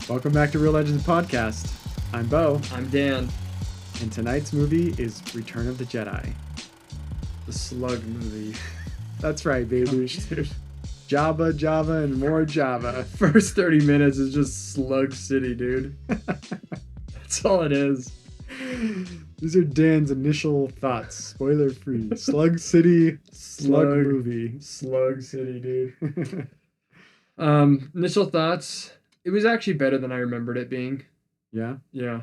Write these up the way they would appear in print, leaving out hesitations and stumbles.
Welcome back to Real Legends Podcast. I'm Bo, I'm Dan. and tonight's movie is Return of the Jedi. The slug movie. That's right, baby. Jabba, and more Jabba. First 30 minutes is just Slug City, dude. That's all it is. These are Dan's initial thoughts, spoiler free. Slug City, Slug movie. Slug City, dude. Initial thoughts. It was actually better than I remembered it being. Yeah? Yeah.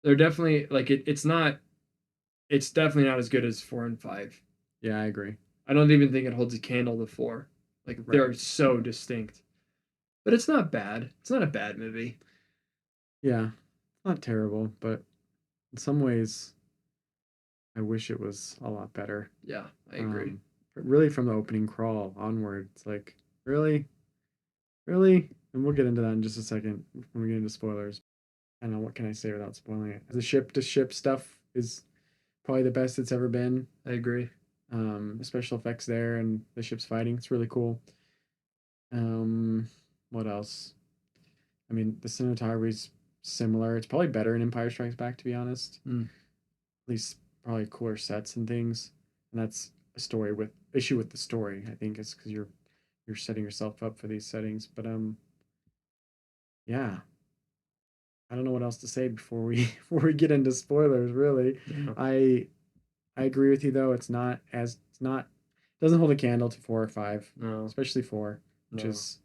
They're definitely like it's definitely not as good as 4 and 5. Yeah, I agree. I don't even think it holds a candle to 4. Like they're so distinct. But it's not bad. It's not a bad movie. Yeah. Not terrible, but in some ways I wish it was a lot better. Yeah, I agree. But really from the opening crawl onward, it's like, really? Really? And we'll get into that in just a second when we get into spoilers. I don't know, what can I say without spoiling it? The ship-to-ship stuff is probably the best it's ever been. I agree. The special effects there and the ship's fighting, it's really cool. What else? I mean, the cinematography's similar. It's probably better in Empire Strikes Back, to be honest. At least probably cooler sets and things. And that's a issue with the story, I think, is because you're setting yourself up for these settings. But yeah. I don't know what else to say before we get into spoilers, really. Yeah. I agree with you though. It doesn't hold a candle to 4 or 5. No. Especially 4, which No. is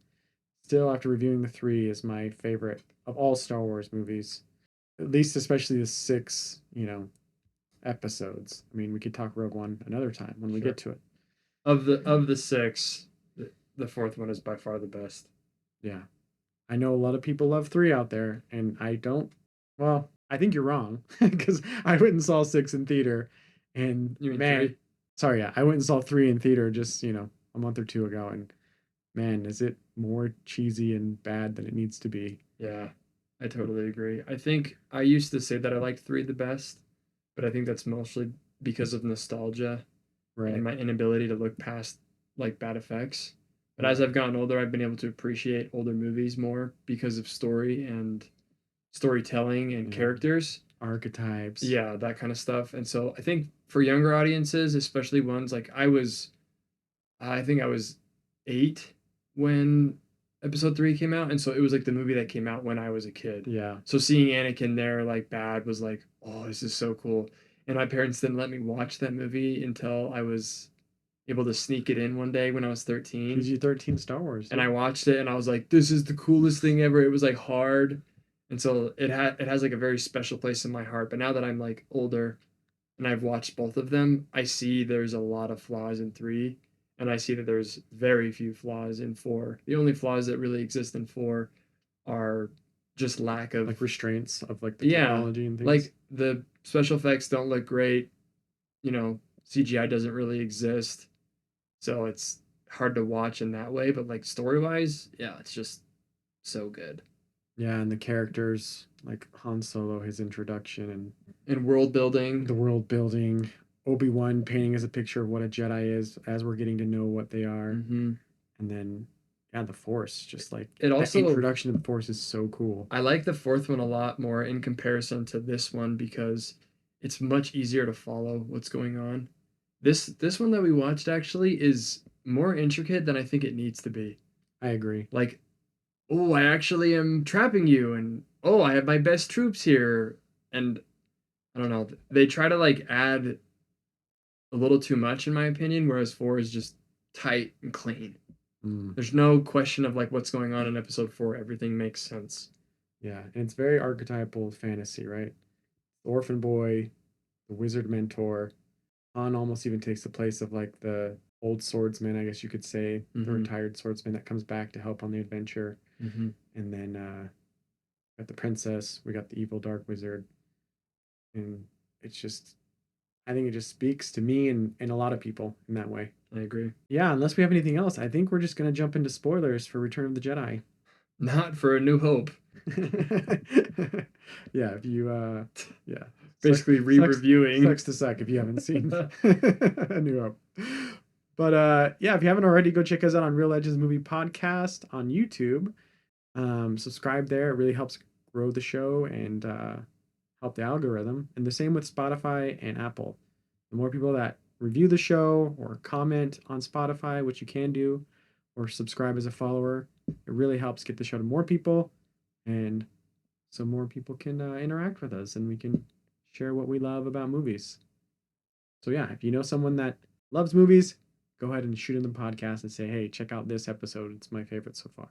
still, after reviewing the 3, is my favorite of all Star Wars movies. At least especially the 6, episodes. I mean, we could talk Rogue One another time when we get to it. Of the 6, the fourth one is by far the best. Yeah. I know a lot of people love 3 out there, and I don't. Well, I think you're wrong, because I went and saw 6 in theater, and You mean man, 3? sorry, yeah, I went and saw 3 in theater just, a month or 2 ago, and man, is it more cheesy and bad than it needs to be. Yeah, I totally agree. I think I used to say that I liked 3 the best, but I think that's mostly because of nostalgia and my inability to look past like bad effects. But as I've gotten older, I've been able to appreciate older movies more because of story and storytelling and characters. Archetypes. Yeah, that kind of stuff. And so I think for younger audiences, especially ones like I think I was 8 when episode 3 came out. And so it was like the movie that came out when I was a kid. Yeah. So seeing Anakin there like bad was like, oh, this is so cool. And my parents didn't let me watch that movie until I was able to sneak it in one day when I was 13. PG-13 Star Wars. And I watched it and I was like, this is the coolest thing ever. It was like hard. And so it has like a very special place in my heart. But now that I'm like older and I've watched both of them, I see there's a lot of flaws in 3 and I see that there's very few flaws in 4. The only flaws that really exist in 4 are just lack of like restraints of like the technology and things. Like the special effects don't look great. CGI doesn't really exist. So it's hard to watch in that way, but like story-wise, yeah, it's just so good. Yeah, and the characters, like Han Solo, his introduction, and world building. The world building. Obi-Wan painting us a picture of what a Jedi is as we're getting to know what they are. Mm-hmm. And then, yeah, the Force, just like it also, the introduction of the Force is so cool. I like the 4th one a lot more in comparison to this one because it's much easier to follow what's going on. This one that we watched actually is more intricate than I think it needs to be. I agree. Like, oh, I actually am trapping you, and oh, I have my best troops here, and I don't know. They try to like add a little too much in my opinion, whereas 4 is just tight and clean. There's no question of like what's going on in episode 4. Everything makes sense. Yeah, and it's very archetypal fantasy, right? The orphan boy, the wizard mentor. Han almost even takes the place of like the old swordsman, I guess you could say, the retired swordsman that comes back to help on the adventure. And then got the princess, we got the evil dark wizard. And it's just, I think it just speaks to me and a lot of people in that way. I agree. Yeah, unless we have anything else, I think we're just going to jump into spoilers for Return of the Jedi. Not for A New Hope. Yeah, if you, basically re-reviewing. Sucks to suck if you haven't seen A New Hope. But yeah, if you haven't already, go check us out on Real Legends Movie Podcast on YouTube. Subscribe there. It really helps grow the show and help the algorithm. And the same with Spotify and Apple. The more people that review the show or comment on Spotify, which you can do, or subscribe as a follower, it really helps get the show to more people. And so more people can interact with us and we can share what we love about movies. So, yeah, if you know someone that loves movies, go ahead and shoot in the podcast and say, hey, check out this episode. It's my favorite so far.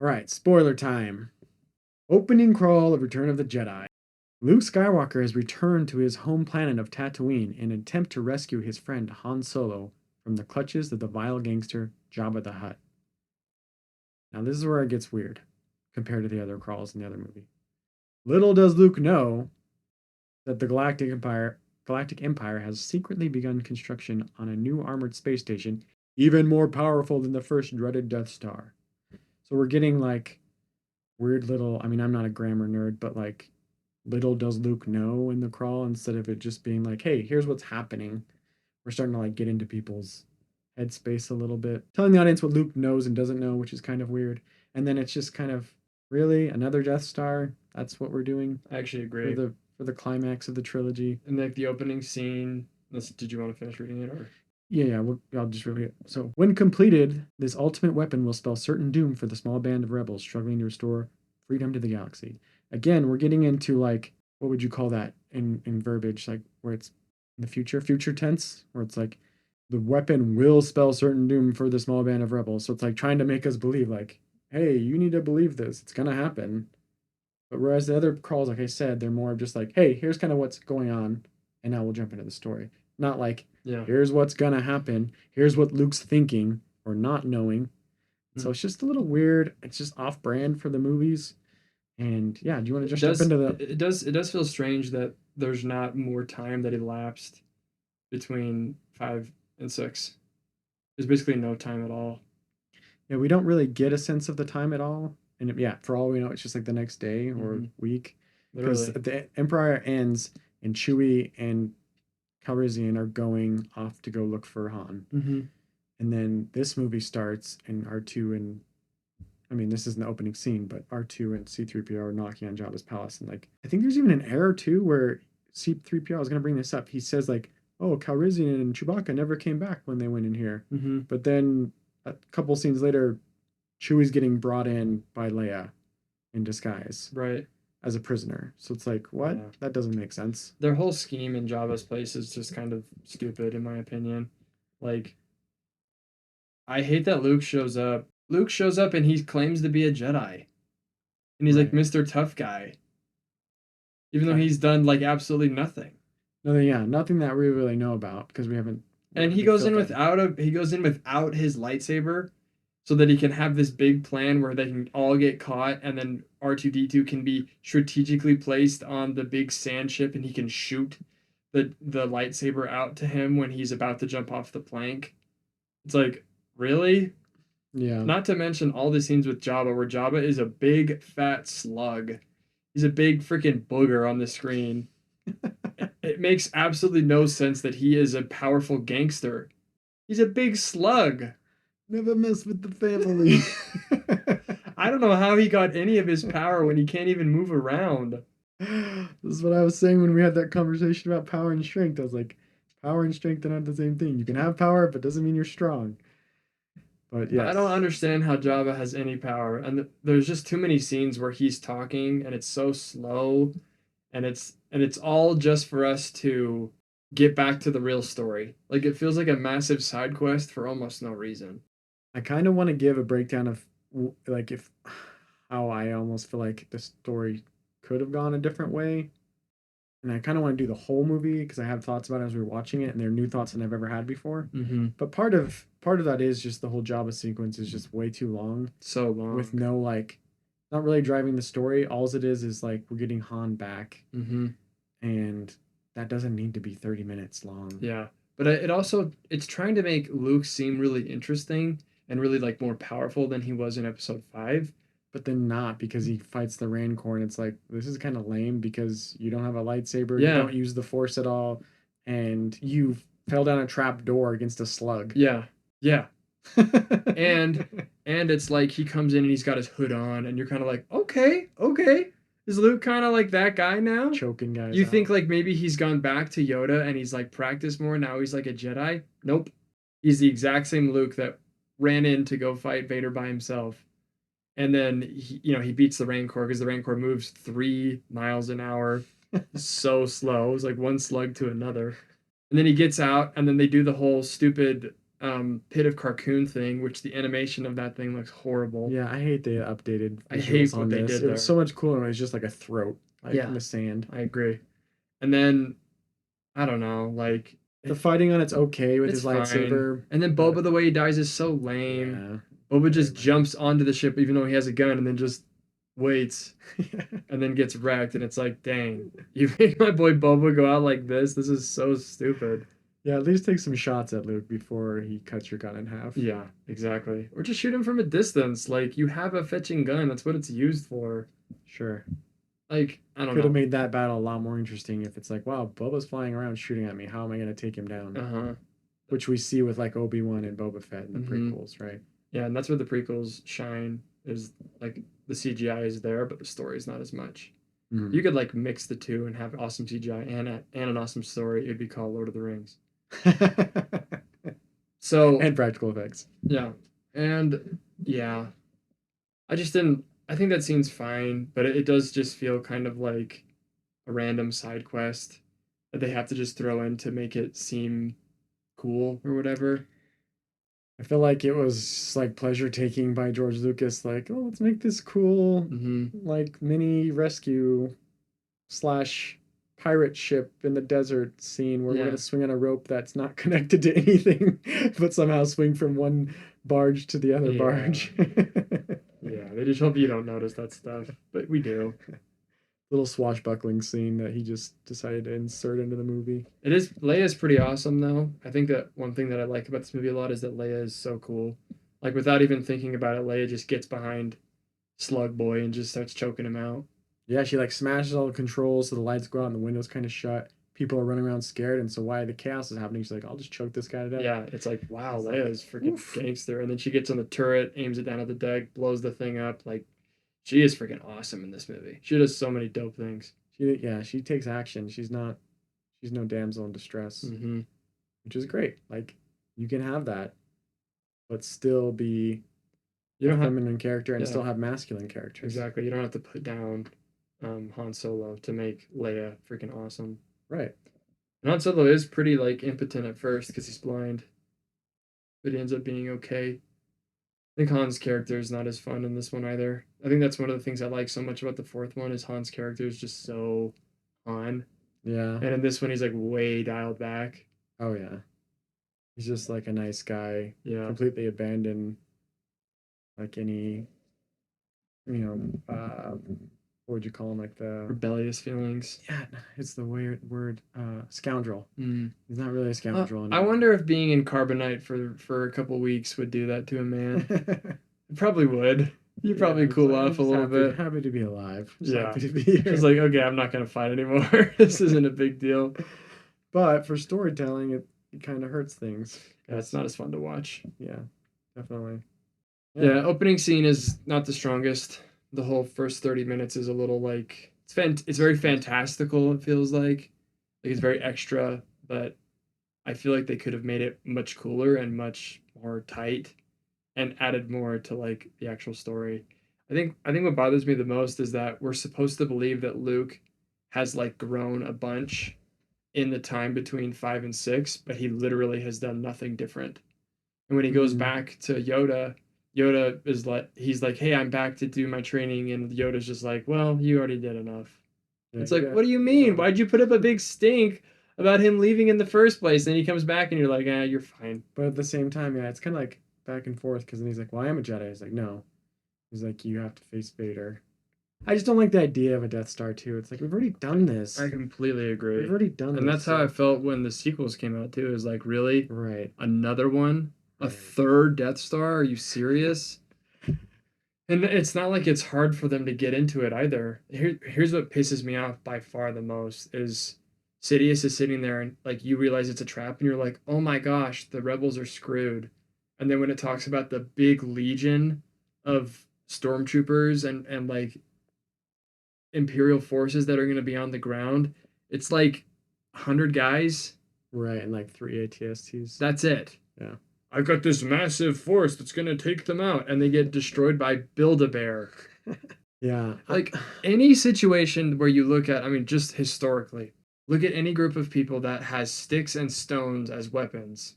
All right, spoiler time. Opening crawl of Return of the Jedi. Luke Skywalker has returned to his home planet of Tatooine in an attempt to rescue his friend Han Solo from the clutches of the vile gangster Jabba the Hutt. Now, this is where it gets weird compared to the other crawls in the other movie. Little does Luke know that the Galactic Empire has secretly begun construction on a new armored space station, even more powerful than the first dreaded Death Star. So we're getting like weird little, I mean, I'm not a grammar nerd, but like little does Luke know in the crawl instead of it just being like, hey, here's what's happening. We're starting to like get into people's headspace a little bit, telling the audience what Luke knows and doesn't know, which is kind of weird. And then it's just kind of really another Death Star. That's what we're doing. I actually agree. For the climax of the trilogy. And like the opening scene. Did you want to finish reading it or? Yeah, I'll just read it. So, when completed, this ultimate weapon will spell certain doom for the small band of rebels struggling to restore freedom to the galaxy. Again, we're getting into like, what would you call that in verbiage? Like where it's in the future tense, where it's like the weapon will spell certain doom for the small band of rebels. So it's like trying to make us believe like, hey, you need to believe this. It's going to happen. But whereas the other crawls, like I said, they're more of just like, hey, here's kind of what's going on. And now we'll jump into the story. Not like, here's what's going to happen. Here's what Luke's thinking or not knowing. Mm-hmm. So it's just a little weird. It's just off brand for the movies. And yeah, do you want to just jump into the... It does feel strange that there's not more time that elapsed between 5 and 6. There's basically no time at all. Yeah, we don't really get a sense of the time at all. And yeah, for all we know, it's just like the next day or week. Because the Empire ends and Chewie and Calrissian are going off to go look for Han. Mm-hmm. And then this movie starts and R2 and... I mean, this isn't the opening scene, but R2 and C-3PO are knocking on Jabba's palace. And like, I think there's even an error too where C-3PO, I was going to bring this up. He says like, oh, Calrissian and Chewbacca never came back when they went in here. Mm-hmm. But then a couple scenes later, Chewie's getting brought in by Leia in disguise. Right. As a prisoner. So it's like, what? Yeah. That doesn't make sense. Their whole scheme in Jabba's place is just kind of stupid, in my opinion. Like, I hate that Luke shows up. Luke shows up and he claims to be a Jedi. And he's like Mr. Tough Guy. Even though he's done like absolutely nothing. Nothing that we really know about because we haven't. And he goes in without his lightsaber so that he can have this big plan where they can all get caught and then R2-D2 can be strategically placed on the big sand ship and he can shoot the lightsaber out to him when he's about to jump off the plank. It's like, really? Yeah. Not to mention all the scenes with Jabba where Jabba is a big fat slug. He's a big freaking booger on the screen. It makes absolutely no sense that he is a powerful gangster. He's a big slug. Never mess with the family. I don't know how he got any of his power when he can't even move around. This is what I was saying when we had that conversation about power and strength. I was like, power and strength are not the same thing. You can have power, but doesn't mean you're strong. But yeah, I don't understand how Jabba has any power, and there's just too many scenes where he's talking, and it's so slow, and it's all just for us to get back to the real story. Like it feels like a massive side quest for almost no reason. I kind of want to give a breakdown of like how I almost feel like the story could have gone a different way. And I kind of want to do the whole movie because I have thoughts about it as we were watching it, and they're new thoughts than I've ever had before. Mm-hmm. But part of that is just the whole Jabba sequence is just way too long. So long. With no like, not really driving the story. All it is like we're getting Han back, and that doesn't need to be 30 minutes long. Yeah, but it's trying to make Luke seem really interesting and really like more powerful than he was in Episode 5. But then not, because he fights the Rancor, and it's like, this is kind of lame because you don't have a lightsaber, you don't use the Force at all, and you fell down a trap door against a slug. Yeah. and And it's like he comes in and he's got his hood on, and you're kind of like, okay, okay. Is Luke kind of like that guy now? Choking guys You out. think like maybe he's gone back to Yoda and he's like practiced more. Now he's like a Jedi. Nope. He's the exact same Luke that ran in to go fight Vader by himself. And then he beats the Rancor because the Rancor moves 3 miles an hour, so slow. It was like one slug to another. And then he gets out, and then they do the whole stupid pit of Carcoon thing, which the animation of that thing looks horrible. Yeah, I hate the updated I hate visuals what on they this. did It was there. so much cooler when it was just like a throat, like Yeah. in the sand. I agree. And then I don't know, like The fighting on it's okay with it's his fine. lightsaber. And then Boba, the way he dies is so lame. Yeah. Boba just lame. jumps onto the ship even though he has a gun and then just waits and then gets wrecked. And it's like, dang, you make my boy Boba go out like this? This is so stupid. Yeah, at least take some shots at Luke before he cuts your gun in half. Yeah, exactly. Or just shoot him from a distance. Like, you have a fetching gun. That's what it's used for. Sure. Like, I don't Could have know. made that battle a lot more interesting if it's like, wow, Boba's flying around shooting at me. How am I going to take him down? Uh-huh. Which we see with like Obi-Wan and Boba Fett in the Mhm. prequels, right? Yeah, and that's where the prequels shine, is like the CGI is there, but the story's not as much. Mhm. You could like mix the two and have awesome CGI and an awesome story. It'd be called Lord of the Rings. So And practical effects. yeah, and yeah, I just didn't. I think that scene's fine, but it does just feel kind of like a random side quest that they have to just throw in to make it seem cool or whatever. I feel like it was like pleasure taking by George Lucas, like, oh, let's make this cool, like mini rescue slash pirate ship in the desert scene where we're Yeah. gonna swing on a rope that's not connected to anything, but somehow swing from one barge to the other Yeah. barge. Yeah, they just hope you don't notice that stuff, but we do. Little swashbuckling scene that he just decided to insert into the movie. It is Leia's pretty awesome though. I think that one thing that I like about this movie a lot is that Leia is so cool. Like without even thinking about it, Leia just gets behind Slug Boy and just starts choking him out. Yeah, she like smashes all the controls so the lights go out and the windows kind of shut. People are running around scared, and so while the chaos is happening, she's like, I'll just choke this guy to death. Yeah, it's like, wow, Leia is freaking gangster. And then she gets on the turret, aims it down at the deck, blows the thing up. Like, she is freaking awesome in this movie. She does so many dope things. She takes action. She's no damsel in distress, which is great. Like, you can have that, but still be a feminine character and still have masculine characters. Exactly. You don't have to put down Han Solo to make Leia freaking awesome. Right. And Han Solo is pretty like impotent at first because he's blind, but he ends up being okay. I think Han's character is not as fun in this one either. I think that's one of the things I like so much about the fourth one is Han's character is just so Han. Yeah. And in this one, he's like way dialed back. Oh yeah. He's just like a nice guy. Yeah. Completely abandoned. Like any, what would you call him? Like the rebellious feelings. Yeah, it's the weird word. Scoundrel. Mm. He's not really a scoundrel I wonder if being in carbonite for a couple weeks would do that to a man. It probably would. You probably cool off a little bit. Happy to be alive. Happy to be here. Just like, okay, I'm not gonna fight anymore. This isn't a big deal. But for storytelling, it kind of hurts things. Yeah, it's not as fun to watch. Yeah, definitely. Yeah, opening scene is not the strongest. The whole first 30 minutes is a little like it's very fantastical. It feels like it's very extra, but I feel like they could have made it much cooler and much more tight, and added more to like the actual story. I think what bothers me the most is that we're supposed to believe that Luke has like grown a bunch in the time between 5 and 6, but he literally has done nothing different. And when he goes back to Yoda is like, he's like, hey, I'm back to do my training. And Yoda's just like, well, you already did enough. Yeah, it's like, what do you mean? Why'd you put up a big stink about him leaving in the first place? And he comes back and you're like, you're fine. But at the same time, yeah, it's kind of like back and forth because then he's like, well, I am a Jedi. He's like, no. He's like, you have to face Vader. I just don't like the idea of a Death Star too. It's like, we've already done this. I completely agree. We've already done this. And that's how I felt when the sequels came out too. Is like, really? Right. Another one? A third Death Star? Are you serious? And it's not like it's hard for them to get into it either. Here's what pisses me off by far the most is Sidious is sitting there and like you realize it's a trap and you're like, oh my gosh, the rebels are screwed. And then when it talks about the big legion of stormtroopers and like Imperial forces that are going to be on the ground, it's like 100 guys. Right, and like 3 ATSTs. That's it. Yeah. I've got this massive force that's going to take them out, and they get destroyed by Build-A-Bear. Yeah. Like any situation where you look at, I mean, just historically, look at any group of people that has sticks and stones as weapons,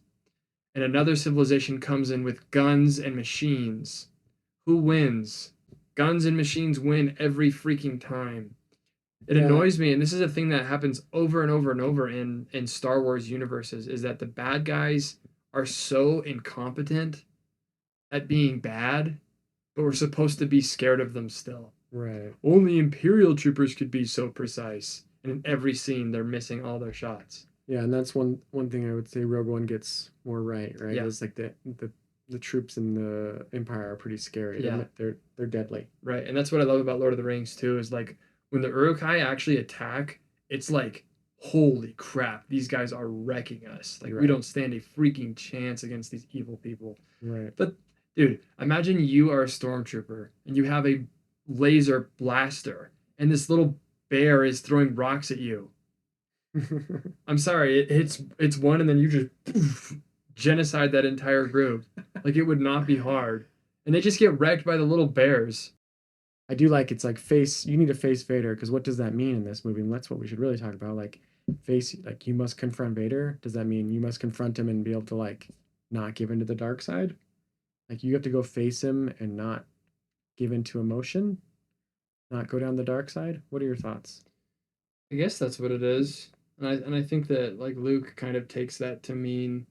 and another civilization comes in with guns and machines. Who wins? Guns and machines win every freaking time. It Yeah. annoys me, and this is a thing that happens over and over and over in Star Wars universes, is that the bad guys are so incompetent at being bad, but we're supposed to be scared of them still. Right. Only Imperial troopers could be so precise, and in every scene they're missing all their shots. Yeah, and that's one thing I would say Rogue One gets more right. Yeah. Is like the troops in the Empire are pretty scary. Yeah. They're deadly. Right, and that's what I love about Lord of the Rings too, is like when the Uruk-hai actually attack, it's like, holy crap, these guys are wrecking us. Like we Right. don't stand a freaking chance against these evil people. Right. But dude, imagine you are a stormtrooper and you have a laser blaster and this little bear is throwing rocks at you. I'm sorry, it's one and then you just poof, genocide that entire group. Like it would not be hard. And they just get wrecked by the little bears. I do like it's like face. You need to face Vader because what does that mean in this movie? And that's what we should really talk about. Like face, like you must confront Vader. Does that mean you must confront him and be able to like not give into the dark side? Like you have to go face him and not give into emotion, not go down the dark side. What are your thoughts? I guess that's what it is. And I think that like Luke kind of takes that to mean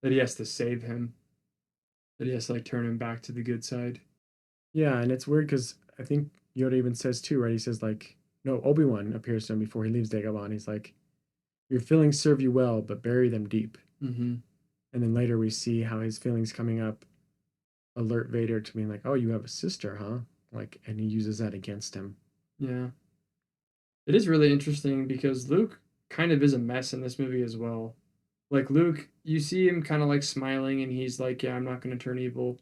that he has to save him. That he has to like turn him back to the good side. Yeah, and it's weird because I think Yoda even says too, right? He says like, no, Obi-Wan appears to him before he leaves Dagobah. He's like, your feelings serve you well, but bury them deep. Mm-hmm. And then later we see how his feelings coming up alert Vader to being like, oh, you have a sister, huh? Like, and he uses that against him. Yeah. It is really interesting because Luke kind of is a mess in this movie as well. Like Luke, you see him kind of like smiling and he's like, yeah, I'm not going to turn evil.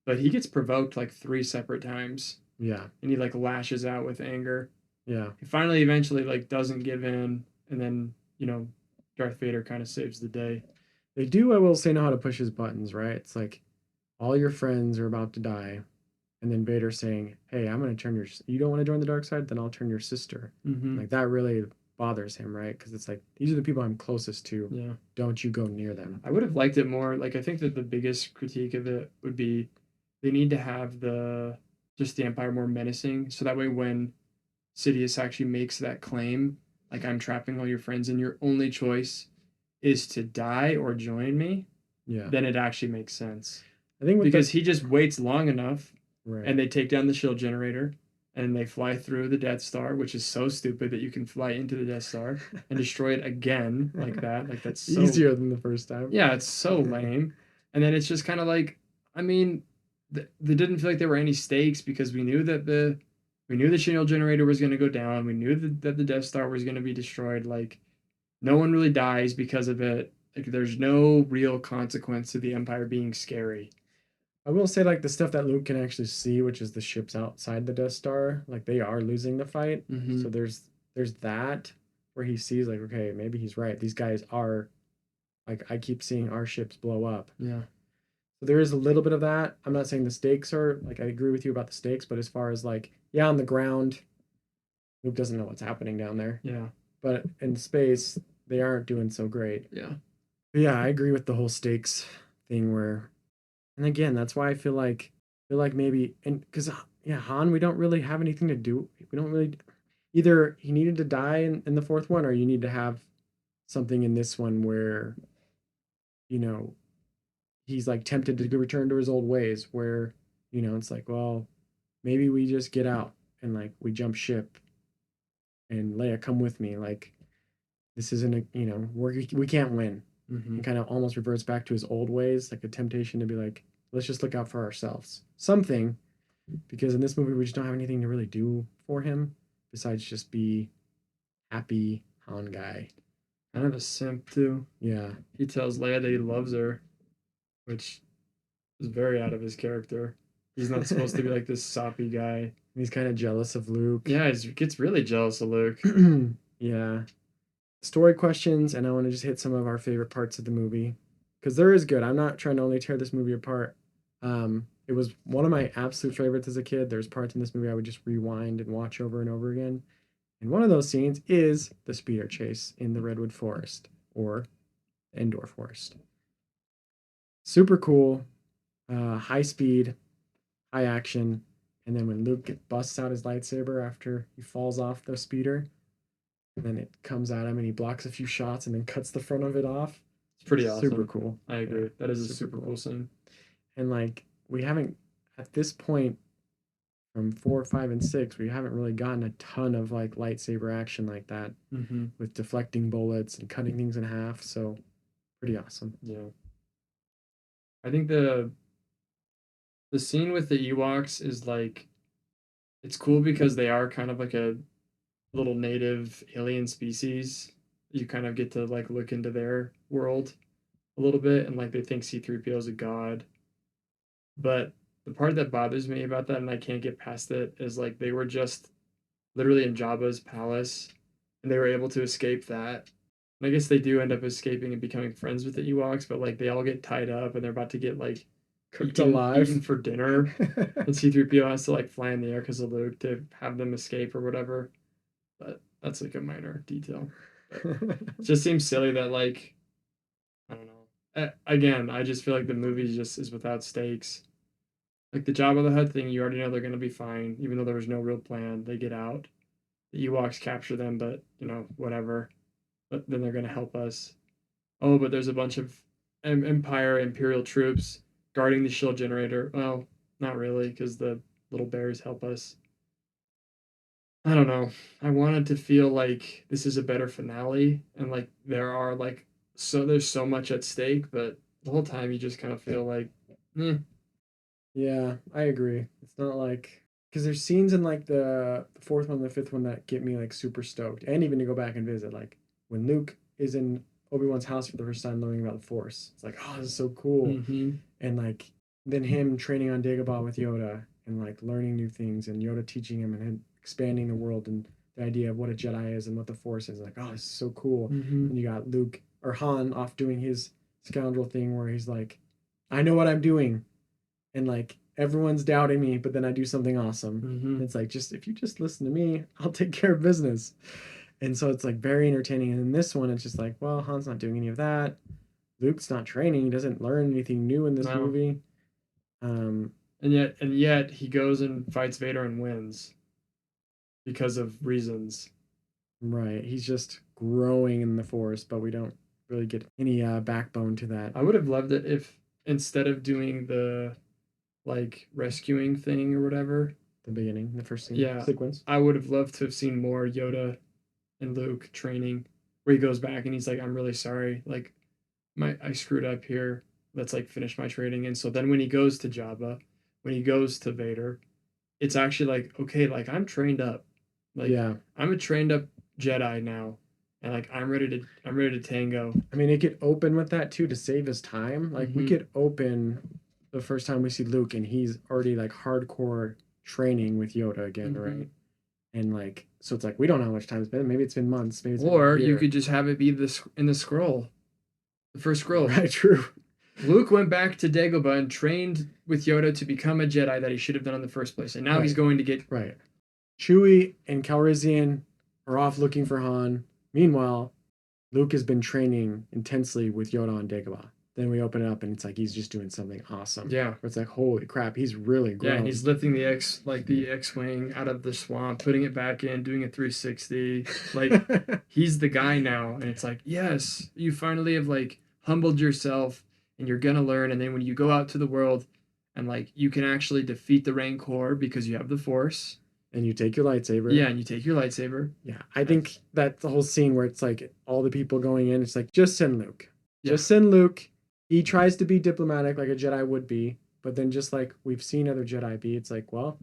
But he gets provoked like 3 separate times Yeah, and he like lashes out with anger. yeah. He finally eventually like doesn't give in and then, Darth Vader kind of saves the day. They do, I will say, know how to push his buttons, right? It's like all your friends are about to die, and then Vader saying, hey, I'm going to turn you don't want to join the dark side? Then I'll turn your sister. Mm-hmm. Like that really bothers him, right? Because it's like, these are the people I'm closest to. Yeah. Don't you go near them. I would have liked it more. Like I think that the biggest critique of it would be they need to have the Empire more menacing, so that way when Sidious actually makes that claim, like I'm trapping all your friends and your only choice is to die or join me, Yeah. then it actually makes sense. I think because he just waits long enough right. and they take down the shield generator and they fly through the Death Star, which is so stupid that you can fly into the Death Star and destroy it again like that. Like that's so easier than the first time. Yeah, it's so lame. And then it's just kind of like, I mean, there didn't feel like there were any stakes because we knew the shield generator was going to go down. We knew that the Death Star was going to be destroyed. Like, no one really dies because of it. Like, there's no real consequence to the Empire being scary. I will say, like, the stuff that Luke can actually see, which is the ships outside the Death Star, like, they are losing the fight. Mm-hmm. So there's that where he sees, like, okay, maybe he's right. These guys are, like, I keep seeing our ships blow up. Yeah. So there is a little bit of that. I'm not saying the stakes are, like, I agree with you about the stakes, but as far as, like, yeah, on the ground, Luke doesn't know what's happening down there. Yeah. But in space, they aren't doing so great. Yeah. But yeah, I agree with the whole stakes thing where, and again, that's why I feel like maybe, and because yeah, Han, we don't really have anything to do. We don't really, either he needed to die in the fourth one, or you need to have something in this one where, he's like tempted to return to his old ways, where, it's like, well, maybe we just get out and like we jump ship, and Leia, come with me. Like, this isn't we can't win. Mm-hmm. And kind of almost reverts back to his old ways, like a temptation to be like, let's just look out for ourselves. Something, because in this movie we just don't have anything to really do for him besides just be happy Han guy. Kind of a simp too. Yeah. He tells Leia that he loves her, which is very out of his character. He's not supposed to be like this soppy guy. He's kind of jealous of Luke. Yeah, he gets really jealous of Luke. Yeah. Story questions, and I want to just hit some of our favorite parts of the movie because there is good. I'm not trying to only tear this movie apart. It was one of my absolute favorites as a kid. There's parts in this movie I would just rewind and watch over and over again. And one of those scenes is the speeder chase in the Redwood Forest or Endor Forest. Super cool, high speed, high action, and then when Luke busts out his lightsaber after he falls off the speeder, and then it comes at him and he blocks a few shots and then cuts the front of it off. It's pretty awesome. Super cool. I agree. Yeah, that is a super cool scene. And like we haven't at this point from 4, 5, and 6, we haven't really gotten a ton of like lightsaber action like that with deflecting bullets and cutting things in half. So pretty awesome. Yeah. I think the scene with the Ewoks is like it's cool because they are kind of like a little native alien species. You kind of get to like look into their world a little bit, and like they think C-3PO is a god. But the part that bothers me about that, and I can't get past it, is like they were just literally in Jabba's palace, and they were able to escape that. And I guess they do end up escaping and becoming friends with the Ewoks, but like they all get tied up, and they're about to get like cooked alive eaten for dinner, and C-3PO has to like fly in the air because of Luke to have them escape or whatever. But that's like a minor detail. It just seems silly that like I don't know. Again, I just feel like the movie just is without stakes. Like the Jabba the Hutt thing, you already know they're gonna be fine, even though there was no real plan. They get out, the Ewoks capture them, but you know whatever. But then they're gonna help us. Oh, but there's a bunch of Imperial troops guarding the shield generator. Well, not really, because the little bears help us. I don't know. I wanted to feel like this is a better finale, and like there's so much at stake, but the whole time you just kind of feel like, eh. Yeah, I agree. It's not like because there's scenes in like the fourth one and the fifth one that get me like super stoked, and even to go back and visit. Like when Luke is in Obi-Wan's house for the first time, learning about the Force. It's like, oh, this is so cool. And like then him training on Dagobah with Yoda and like learning new things, and Yoda teaching him and him expanding the world and the idea of what a Jedi is and what the Force is. Like, oh, this is so cool. And you got Luke or Han off doing his scoundrel thing where he's like, I know what I'm doing. And like everyone's doubting me, but then I do something awesome. It's like, just if you just listen to me, I'll take care of business. And so it's like very entertaining. And in this one, it's just like, well, Han's not doing any of that. Luke's not training. He doesn't learn anything new in this movie. And yet he goes and fights Vader and wins because of reasons. Right. He's just growing in the Force, but we don't really get any backbone to that. I would have loved it if instead of doing the like rescuing thing or whatever, the beginning, the first scene, sequence, I would have loved to have seen more Yoda and Luke training, where he goes back and he's like, I'm really sorry, like I screwed up here, let's like finish my training. And so then when he goes to Jabba, when he goes to Vader, it's actually like, okay, like I'm trained up, like I'm a trained up Jedi now, and like I'm ready to tango. I mean, it could open with that too to save his time. Like we could open the first time we see Luke and he's already like hardcore training with Yoda again, right? And like, so it's like we don't know how much time it's been. Maybe it's been months. Maybe it's or you could just have it be in the scroll, the first scroll. Right, true. Luke went back to Dagobah and trained with Yoda to become a Jedi that he should have done in the first place, and now he's going to get Chewie and Calrissian are off looking for Han. Meanwhile, Luke has been training intensely with Yoda on Dagobah. Then we open it up and it's like he's just doing something awesome. Yeah. Where it's like, holy crap, he's really grown. Yeah, and he's lifting the X-Wing out of the swamp, putting it back in, doing a 360. Like, he's the guy now. And it's like, yes, you finally have, like, humbled yourself and you're gonna learn. And then when you go out to the world and, like, you can actually defeat the Rancor because you have the Force. And you take your lightsaber. Yeah, and you take your lightsaber. Yeah, I think that the whole scene where it's like all the people going in, it's like, just send Luke. Just send Luke. He tries to be diplomatic like a Jedi would be, but then just like we've seen other Jedi be, it's like, well,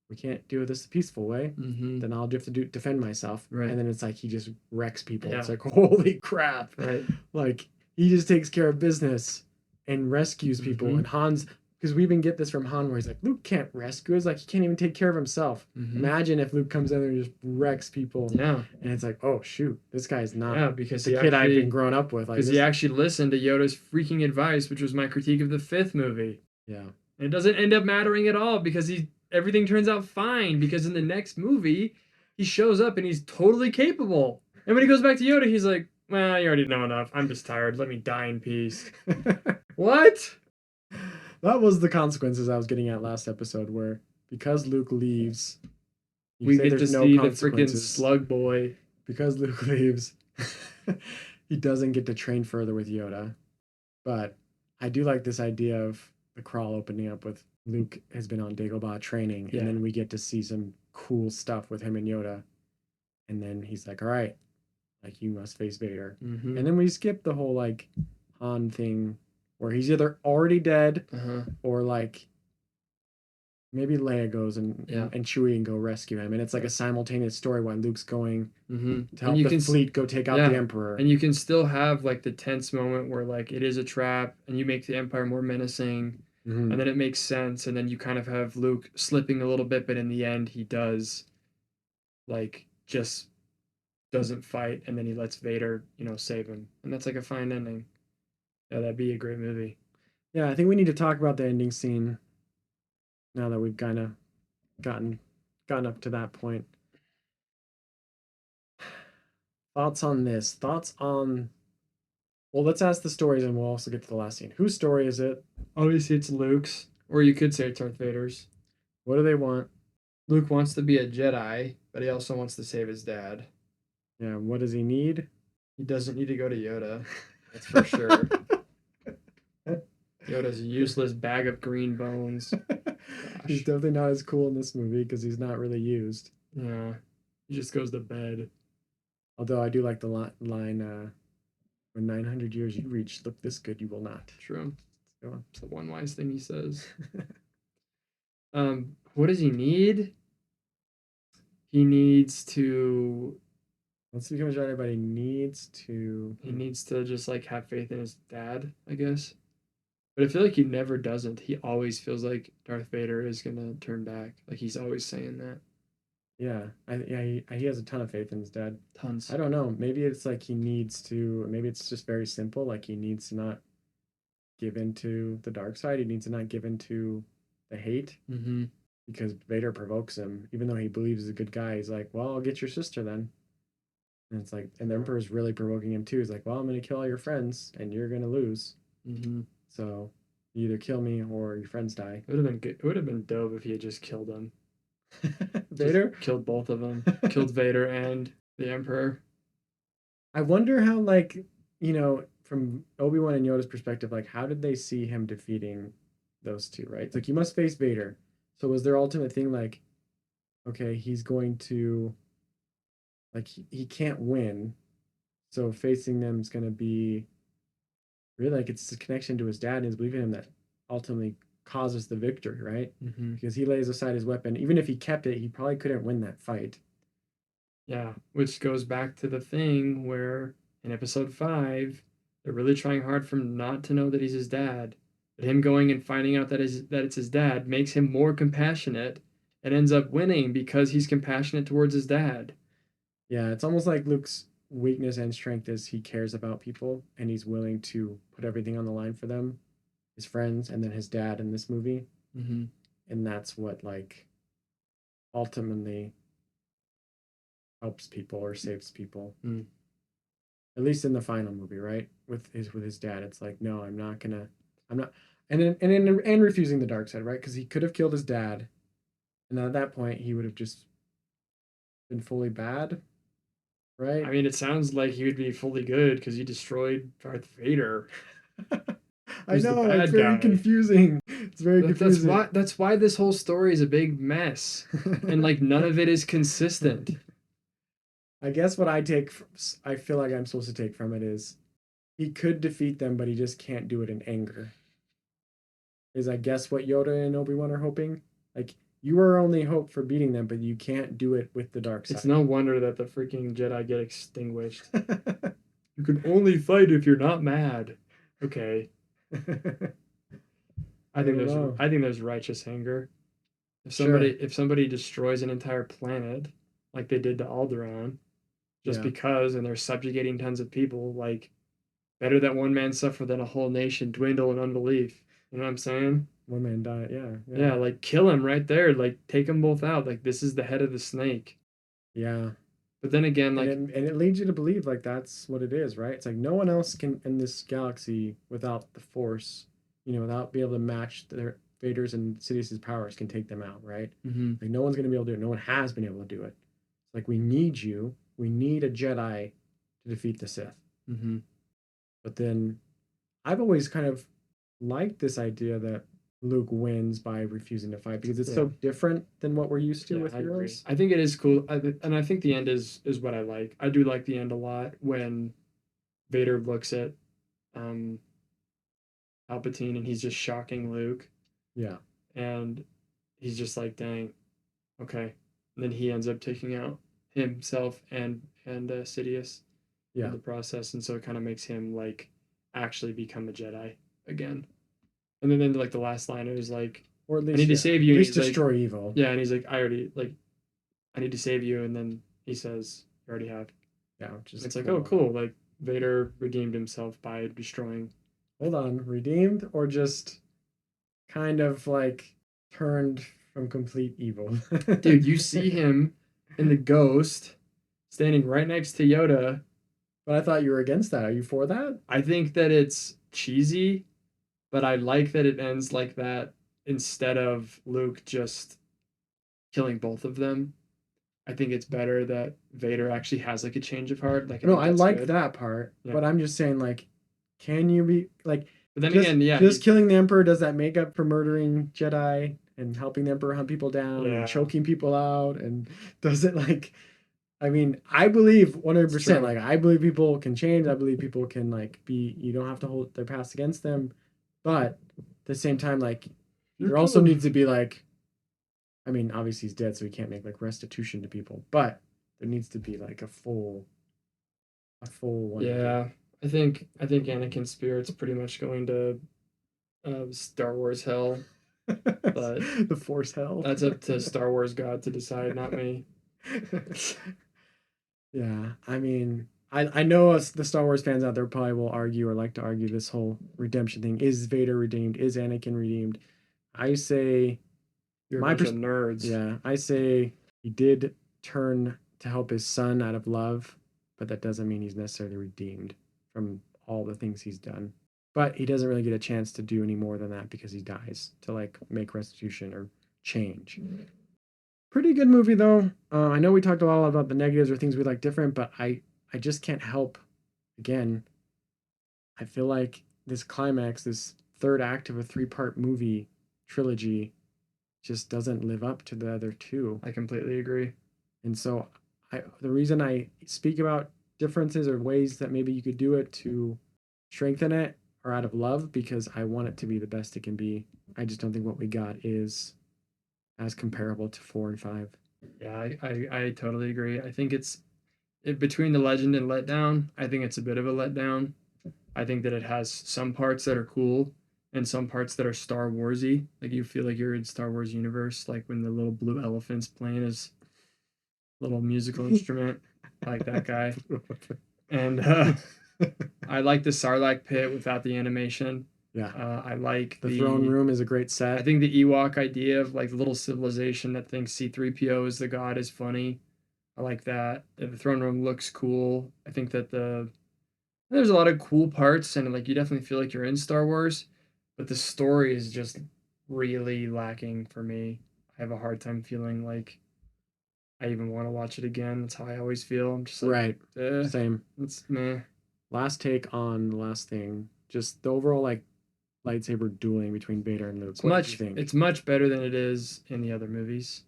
we can't do this the peaceful way. Then I'll have to defend myself. Right. And then it's like he just wrecks people. It's like, holy crap. Right. Like he just takes care of business and rescues people. And Han's because we even get this from Han, where he's like, Luke can't rescue us. Like, he can't even take care of himself. Imagine if Luke comes in there and just wrecks people. Yeah. And it's like, oh, shoot, this guy's not because the kid I've been growing up with. Like, because he actually listened to Yoda's freaking advice, which was my critique of the 5th movie. Yeah. And it doesn't end up mattering at all because everything turns out fine, because in the next movie, he shows up and he's totally capable. And when he goes back to Yoda, he's like, well, you already know enough. I'm just tired. Let me die in peace. What? That was the consequences I was getting at last episode, where because Luke leaves, we get to see the freaking slug boy. Because Luke leaves, he doesn't get to train further with Yoda. But I do like this idea of the crawl opening up with Luke has been on Dagobah training, and then we get to see some cool stuff with him and Yoda. And then he's like, all right, like, you must face Vader. And then we skip the whole, like, Han thing where he's either already dead or, like, maybe Leia goes and Chewie and go rescue him. And it's like a simultaneous story while Luke's going to help the fleet go take out the Emperor. And you can still have, like, the tense moment where, like, it is a trap and you make the Empire more menacing. And then it makes sense. And then you kind of have Luke slipping a little bit, but in the end, he does, like, just doesn't fight. And then he lets Vader, save him. And that's, like, a fine ending. Yeah, that'd be a great movie. Yeah, I think we need to talk about the ending scene now that we've kind of gotten up to that point. Thoughts on this? Thoughts on... Well, let's ask the stories and we'll also get to the last scene. Whose story is it? Obviously, it's Luke's. Or you could say it's Darth Vader's. What do they want? Luke wants to be a Jedi, but he also wants to save his dad. Yeah, what does he need? He doesn't need to go to Yoda. That's for sure. Yoda's a useless bag of green bones. He's definitely not as cool in this movie because he's not really used. Yeah, he just goes to bed. Although I do like the line, when 900 years you reach, look this good, you will not. True. It's the one wise thing he says. What does he need? He needs to... Once he becomes Jedi, but he needs to... He needs to just, like, have faith in his dad, I guess. But I feel like he never doesn't. He always feels like Darth Vader is going to turn back. Like, he's always saying that. Yeah. He has a ton of faith in his dad. Tons. I don't know. Maybe it's like he needs to... Maybe it's just very simple. Like, he needs to not give into the dark side. He needs to not give into the hate. Because Vader provokes him. Even though he believes he's a good guy, he's like, well, I'll get your sister then. And it's like, and the Emperor's really provoking him too. He's like, well, I'm going to kill all your friends and you're going to lose. So you either kill me or your friends die. It would have been good. It would have been dope if he had just killed them. Vader? Just killed both of them. Killed Vader and the Emperor. I wonder how, like, from Obi-Wan and Yoda's perspective, like, how did they see him defeating those two, right? It's like, you must face Vader. So was their ultimate thing like, okay, he's going to... Like, he can't win, so facing them is going to be really, like, it's a connection to his dad and his belief in him that ultimately causes the victory, right? Because he lays aside his weapon. Even if he kept it, he probably couldn't win that fight. Yeah, which goes back to the thing where in episode 5, they're really trying hard for him not to know that he's his dad. But him going and finding out that it's his dad makes him more compassionate and ends up winning because he's compassionate towards his dad. Yeah, it's almost like Luke's weakness and strength is he cares about people and he's willing to put everything on the line for them, his friends, and then his dad in this movie. And that's what, like, ultimately helps people or saves people. At least in the final movie, right? With his dad, it's like, no, I'm not, and refusing the dark side, right? Because he could have killed his dad, and at that point he would have just been fully bad. Right? I mean, it sounds like he would be fully good because he destroyed Darth Vader. I know, it's very confusing. It's very confusing. That's why this whole story is a big mess. And, like, none of it is consistent. I guess what I feel like I'm supposed to take from it is he could defeat them, but he just can't do it in anger. Is, I guess, what Yoda and Obi-Wan are hoping. Like, you are only hope for beating them, but you can't do it with the dark side. It's no wonder that the freaking Jedi get extinguished. You can only fight if you're not mad. Okay. I I think don't there's know. I think there's righteous anger. Sure. If somebody destroys an entire planet like they did to Alderaan just Yeah. because and they're subjugating tons of people, like better that one man suffer than a whole nation dwindle in unbelief. You know what I'm saying? One man died. Yeah. Yeah. Yeah, like kill him right there. Like take them both out. Like this is the head of the snake. Yeah. But then again, And like it leads you to believe like that's what it is, right? It's like no one else can in this galaxy without the Force, without being able to match their Vader's and Sidious's powers can take them out, right? mhm, Like no one's gonna be able to do it. No one has been able to do it. It's like we need you. We need a Jedi to defeat the Sith. mhm. But then I've always kind of liked this idea that Luke wins by refusing to fight because it's so Yeah. different than what we're used to Yeah, with I agree. heroes. I think it is cool, and I think the end is what I like. I do like the end a lot when Vader looks at um, Palpatine and he's just shocking Luke, Yeah. and he's just like, "Dang, okay." And then he ends up taking out himself and Sidious in Yeah. the process, and so it kind of makes him like actually become a Jedi again. And then like the last line, it was like, Or at "I least need to yeah. save At you," and least he's like, destroy evil. "Yeah," and he's like, "I already like I need to save you," and then he says, "You already have." Yeah, which And is it's a like, cool "Oh, moment. cool!" Like Vader redeemed himself by destroying. Hold on, redeemed or just kind of like turned from complete evil. Dude, you see him in the Ghost standing right next to Yoda. But I thought you were against that. Are you for that? I think that it's cheesy, but I like that it ends like that instead of Luke just killing both of them. I think it's better that Vader actually has like a change of heart. Like I No, think I that's like good. that part, Yeah. but I'm just saying, like, can you be like But then just again, yeah, just he's killing the Emperor? Does that make up for murdering Jedi and helping the Emperor hunt people down and yeah, choking people out? And does it like? I mean, I believe it's 100%. true. Like, I believe people can change. I believe people can like be. You don't have to hold their past against them, but at the same time, like, You're there also good. needs to be like. I mean, obviously he's dead, so he can't make like restitution to people, but there needs to be like a full 180. Yeah, I think Anakin's spirit's pretty much going to Star Wars hell, but The force hell. that's up to Star Wars God to decide, not me. Yeah, I mean, I know us the Star Wars fans out there probably will argue or like to argue this whole redemption thing. Is Vader redeemed? Is Anakin redeemed? I say You're a my bunch pers- of nerds. yeah, I say he did turn to help his son out of love, but that doesn't mean he's necessarily redeemed from all the things he's done. But he doesn't really get a chance to do any more than that because he dies to like make restitution or change. Pretty good movie though. I know we talked a lot about the negatives or things we like different, but I just can't help. Again, I feel like this climax, this third act of a three-part movie trilogy, just doesn't live up to the other two. I completely agree. And so, the reason I speak about differences or ways that maybe you could do it to strengthen it are out of love because I want it to be the best it can be. I just don't think what we got is as comparable to 4 and 5. Yeah, I totally agree. I think between the Legend and Letdown, I think it's a bit of a letdown. I think that it has some parts that are cool and some parts that are Star Warsy. Like you feel like you're in Star Wars universe, like when the little blue elephant's playing his little musical instrument. I like that guy. And I like the Sarlacc pit without the animation. Yeah. I like The throne room is a great set. I think the Ewok idea of like the little civilization that thinks C3PO is the god is funny. I like that. The throne room looks cool. I think that there's a lot of cool parts and like you definitely feel like you're in Star Wars, but the story is just really lacking for me. I have a hard time feeling like I even want to watch it again. That's how I always feel. I'm just like, Right. Same. it's meh. Last take on the last thing. Just the overall like lightsaber dueling between Vader and Luke. What did you think? It's much better than it is in the other movies.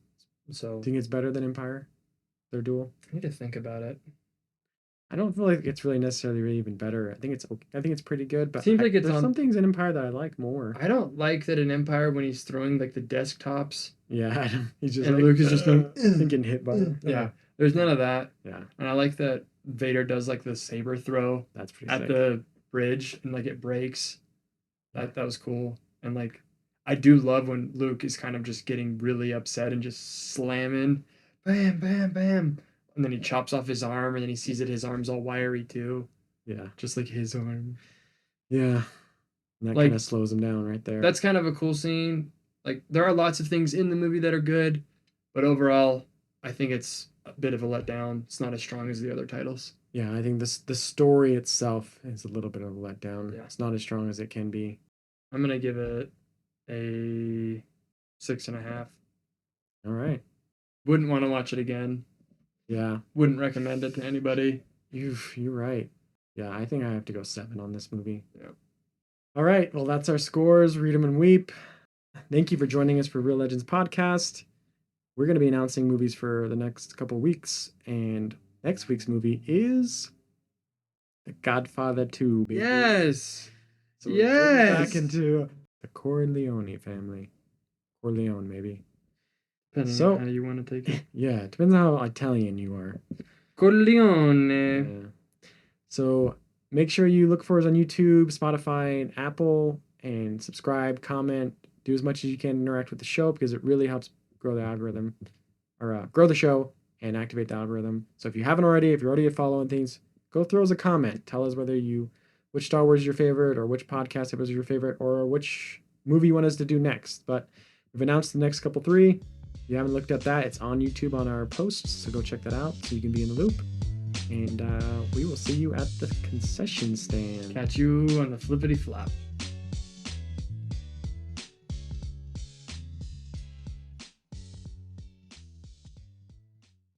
So Think it's better than Empire? Their duel? I need to think about it. I don't feel like it's really necessarily really even better. I think it's okay. I think it's pretty good, but Seems like it's there's on. some things in Empire that I like more. I don't like that in Empire when he's throwing like the desktops Yeah, he's just and like Luke is just going. getting hit by them. Yeah, there's none of that. Yeah, And I like that Vader does like the saber throw that's pretty at sick. the bridge and like it breaks. That was cool. And like I do love when Luke is kind of just getting really upset and just slamming, bam, bam, bam, and then he chops off his arm, and then he sees that his arm's all wiry too, Yeah. just like his arm. Yeah. And that kind Like of slows him down right there. that's kind of a cool scene. Like there are lots of things in the movie that are good, but overall, I think it's a bit of a letdown. It's not as strong as the other titles. Yeah, I think the story itself is a little bit of a letdown. Yeah. It's not as strong as it can be. I'm gonna give it a 6.5. All right. Wouldn't want to watch it again. Yeah. Wouldn't recommend it to anybody. You're right. Yeah, I think I have to go 7 on this movie. Yeah. All right. Well, that's our scores. Read them and weep. Thank you for joining us for Real Legends Podcast. We're going to be announcing movies for the next couple weeks, and next week's movie is The Godfather 2. Baby. Yes. So we're getting back into the Corleone family. Corleone, maybe. Depending on how you want to take it. Yeah, it depends on how Italian you are. Corleone. Yeah. So make sure you look for us on YouTube, Spotify, and Apple, and subscribe, comment, do as much as you can to interact with the show because it really helps grow the algorithm, or grow the show and activate the algorithm. So if you haven't already, if you're already following things, go throw us a comment. Tell us which Star Wars is your favorite, or which podcast episode is your favorite, or which movie you want us to do next. But we've announced the next couple 3. If you haven't looked at that, it's on YouTube on our posts, so go check that out so you can be in the loop. And we will see you at the concession stand. Catch you on the flippity flop.